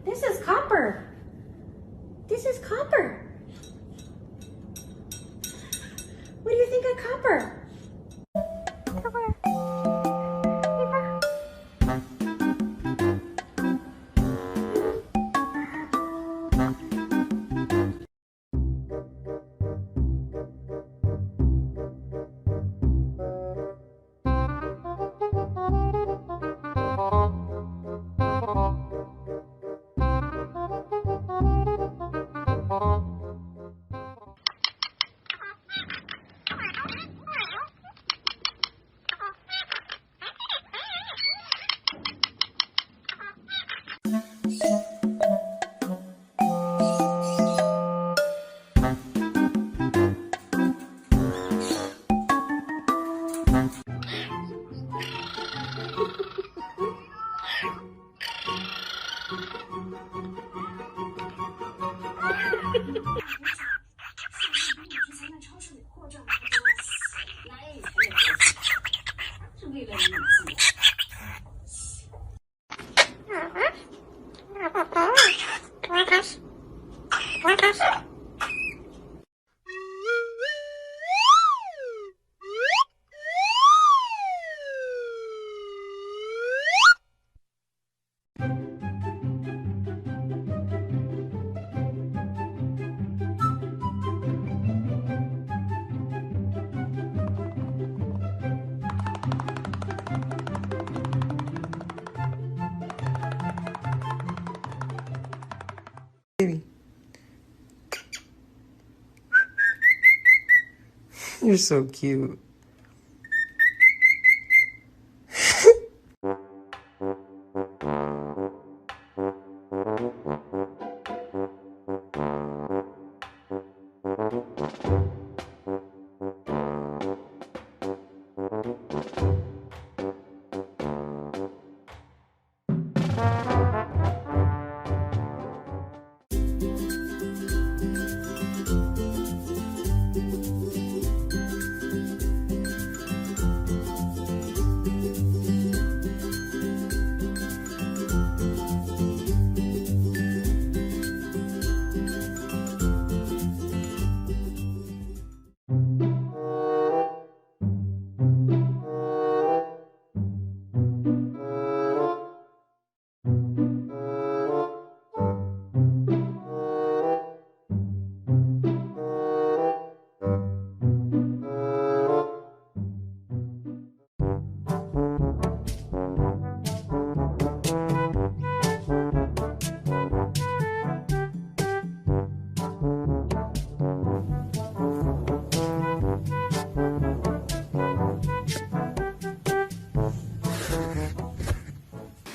This is copper. This is copper. What do you think of copper? Baby. You're so cute.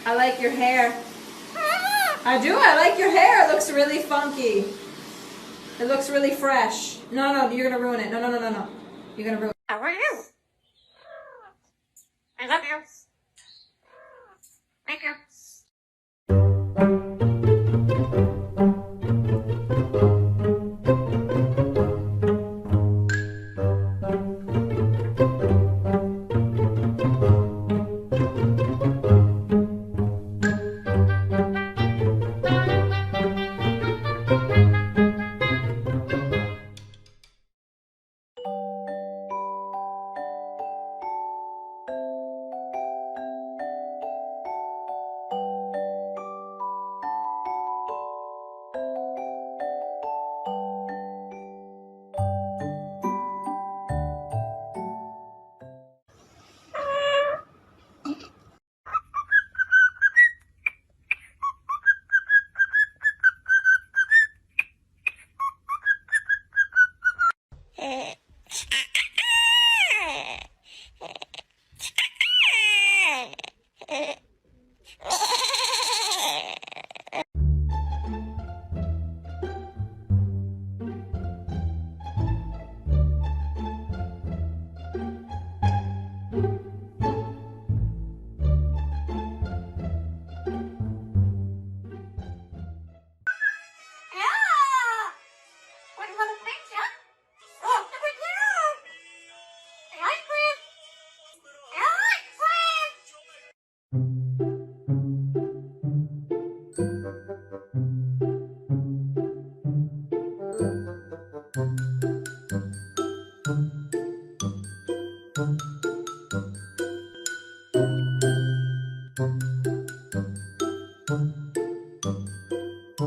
I like your hair. I do, I like your hair. It looks really funky. It looks really fresh. No, you're gonna ruin it. No. You're gonna ruin it. I love you. I love you. Thank you. ព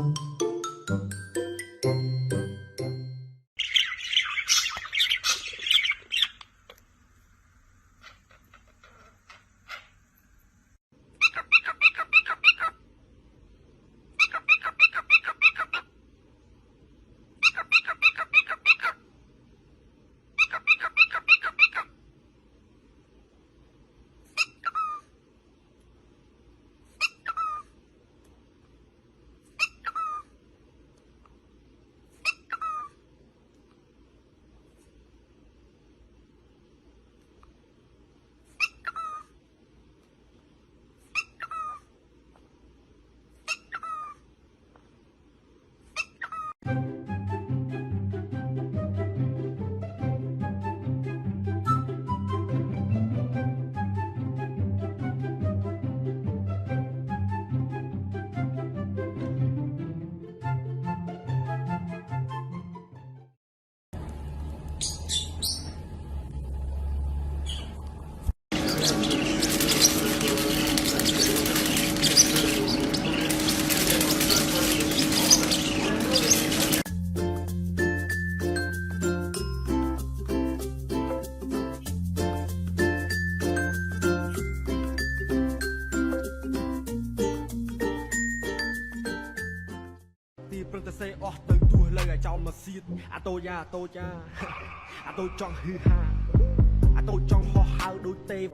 ្រឹងតែសេអស់ទៅទោះលើឲ្យចោលមកសៀតអាតូចយ៉ាអាតូចយ៉ាអាតូចចង់ហឺហាអាតូចចង់ហោះហើរដូចទេវ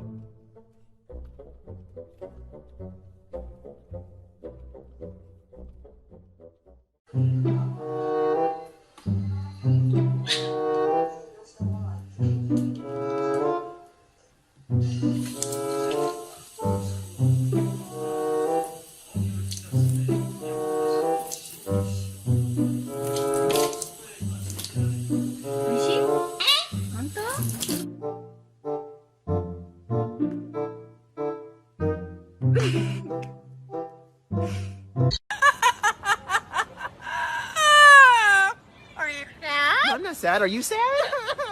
I'm not sad. Are you sad?